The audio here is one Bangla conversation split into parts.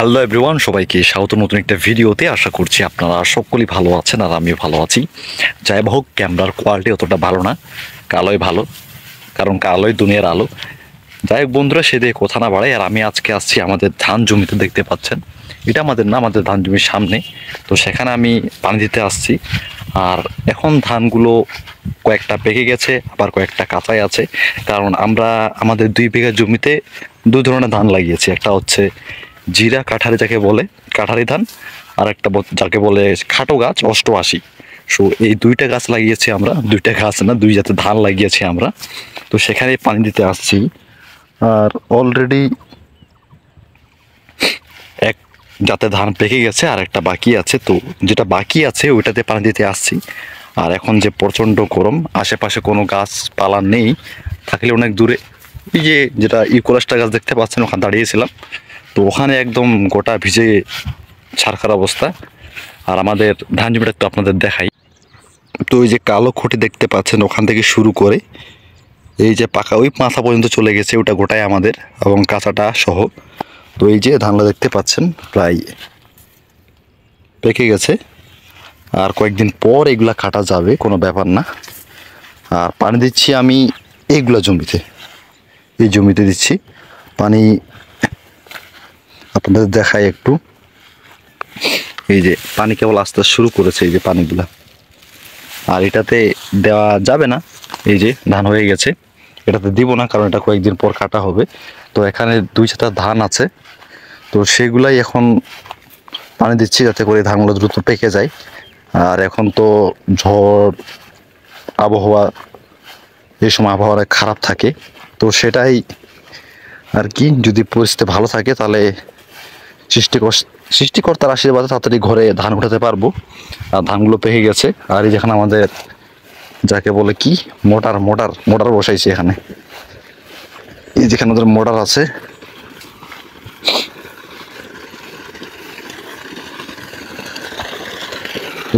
হ্যালো এভরিওয়ান, সবাইকে স্বাগত নতুন একটা ভিডিওতে। আশা করছি আপনারা সকলেই ভালো আছেন আর আমিও ভালো আছি। যাই হোক, ক্যামেরার কোয়ালিটি অতটা ভালো না, কালোই ভালো, কারণ কালোই দুনিয়ার আলো। যাই হোক বন্ধুরা, সে দিয়ে কথা না বাড়াই, আর আমি আজকে আসছি আমাদের ধান জমিতে। দেখতে পাচ্ছেন, এটা আমাদের না, আমাদের ধান জমির সামনে। তো সেখানে আমি পানি দিতে আসছি। আর এখন ধানগুলো কয়েকটা পেকে গেছে, আবার কয়েকটা কাঁচাই আছে। কারণ আমরা আমাদের 2 বিঘা জমিতে 2 ধরনের ধান লাগিয়েছি। একটা হচ্ছে জিরা কাঠারি, যাকে বলে কাঠারি ধান, আর একটা যাকে বলে খাটো গাছ 88। সো এই 2টা গাছ লাগিয়েছি আমরা, 2টা গাছ না, 2 জাতের ধান লাগিয়েছি আমরা। তো সেখানে পানি দিতে আসছি। আর অলরেডি এক জাতের ধান পেকে গেছে, আর একটা বাকি আছে। তো যেটা বাকি আছে ওইটাতে পানি দিতে আসছি। আর এখন যে প্রচণ্ড গরম, আশেপাশে কোনো গাছপালা নেই, থাকলে অনেক দূরে। এই যে যেটা ইউকোলাসটা গাছ দেখতে পাচ্ছেন, ওখানে দাঁড়িয়েছিলাম। তো ওখানে একদম গোটা ভিজে ছারখার অবস্থা। আর আমাদের ধান জমিটা একটু আপনাদের দেখাই। তো ওই যে কালো খুঁটি দেখতে পাচ্ছেন, ওখান থেকে শুরু করে এই যে পাকা ওই মাথা পর্যন্ত চলে গেছে, ওটা গোটাই আমাদের, এবং কাঁচাটা সহ। তো এই যে ধানটা দেখতে পাচ্ছেন প্রায় পেকে গেছে। আর কয়েকদিন পর এগুলা কাটা যাবে, কোনো ব্যাপার না। আর পানি দিচ্ছি আমি এইগুলা জমিতে, এই জমিতে দিচ্ছি পানি। আপনাদের দেখাই একটু। এই যে পানি কেবল আসতে শুরু করেছে, এই যে পানিগুলা। আর এটাতে দেওয়া যাবে না, এই যে ধান হয়ে গেছে, এটাতে দিব না, কারণ এটা কয়েকদিন পর কাটা হবে। তো এখানে 2 চাটা ধান আছে, তো সেগুলাই এখন পানি দিচ্ছি যাতে করে ধানগুলো দ্রুত পেকে যায়। আর এখন তো ঝড় আবহাওয়া, এই সময় আবহাওয়া অনেক খারাপ থাকে। তো সেটাই আর কি, যদি পরিস্থিতি ভালো থাকে তাহলে সৃষ্টিকর্তার আশীর্বাদে তাড়াতাড়ি ঘরে ধান উঠাতে পারবো। আর ধানগুলো পেকে গেছে। আর এই যেখানে আমাদের যাকে বলে কি মোটর মোটর মোটর বসাইছি এখানে, এই যেখানে আমাদের মোটর আছে।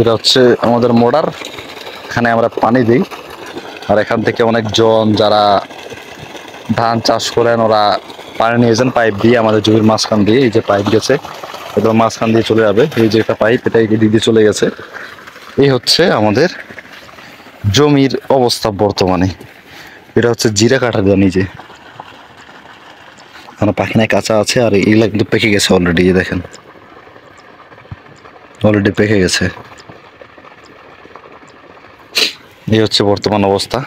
এটা হচ্ছে আমাদের মোটর, এখানে আমরা পানি দিই। আর এখান থেকে অনেকজন যারা ধান চাষ করেন ওরা পানি নিয়ে যান পাইপ দিয়ে আমাদের জমির মাঝখান দিয়ে। এই যে পাইপ গেছে, এটা মাঝখান দিয়ে চলে যাবে। এই যে একটা পাইপ, এটা এদিক দিয়ে চলে গেছে। এই হচ্ছে আমাদের জমির অবস্থা বর্তমানে। এটা হচ্ছে জিরা কাঠা দেওয়া নিজে, পাখিনায় কাঁচা আছে। আর এগুলা কিন্তু পেকে গেছে অলরেডি, দেখেন অলরেডি পেকে গেছে। এই হচ্ছে বর্তমান অবস্থা।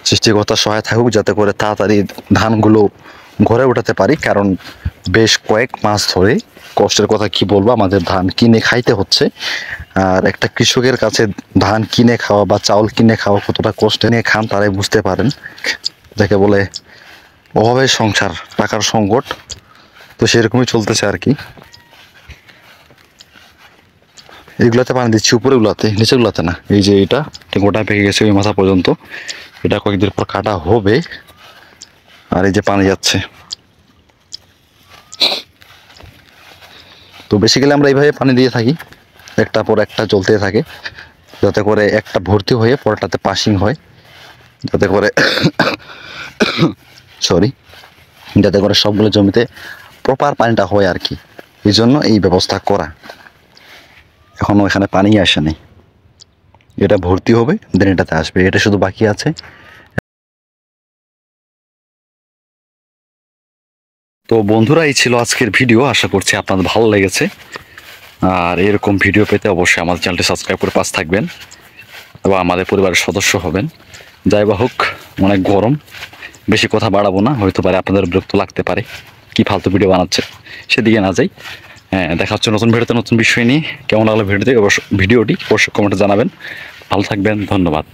সৃষ্টিকর্তার সহায় থাকুক যাতে করে তাড়াতাড়ি ধানগুলো ঘরে উঠাতে পারি, কারণ বেশ কয়েক মাস ধরে কষ্টের কথা কি বলবো, আমাদের ধান কিনে খাইতে হচ্ছে। আর একটা কৃষকের কাছে ধান কিনে খাওয়া বা চাউল কিনে খাওয়া কতটা কষ্টে নিয়ে খান তারাই বুঝতে পারেন। যাকে বলে অভাবের সংসার, টাকার সংকট, তো সেরকমই চলতেছে আর কি। এইগুলাতে পানি দিচ্ছি, উপরেগুলাতে, নিচেগুলাতে না। এই যে এটা গোটা পেকে গেছে ওই মাথা পর্যন্ত, এটা কয়েকদিন পর কাটা হবে। আর এই যে পানি যাচ্ছে। তো বেসিক্যালি আমরা এইভাবে পানি দিয়ে থাকি, একটা পর একটা চলতে থাকে, যাতে করে একটা ভর্তি হয়ে পরটাতে পাসিং হয়, যাতে করে সরি, যাতে করে সবগুলো জমিতে প্রপার পানিটা হয় আর কি। এই জন্য এই ব্যবস্থা করা। এখনও এখানে পানি আসেনি, এটা ভর্তি হবে, দেন এটাতে আসবে, এটা শুধু বাকি আছে। তো বন্ধুরা, এই ছিল আজকের ভিডিও। আশা করছি আপনাদের ভালো লেগেছে। আর এরকম ভিডিও পেতে অবশ্যই আমাদের চ্যানেলটি সাবস্ক্রাইব করে পাশে থাকবেন এবং আমাদের পরিবারের সদস্য হবেন। যাই বা হোক, অনেক গরম, বেশি কথা বাড়াবো না, হয়তো পারে আপনাদের বিরক্ত লাগতে পারে, কি ফালতু ভিডিও বানাচ্ছে, সেদিকে না যাই। হ্যাঁ, দেখা হচ্ছে নতুন ভিডিওতে নতুন বিষয় নিয়ে। কেমন লাগলো ভিডিওটি অবশ্যই কমেন্টে জানাবেন। ভালো থাকবেন, ধন্যবাদ।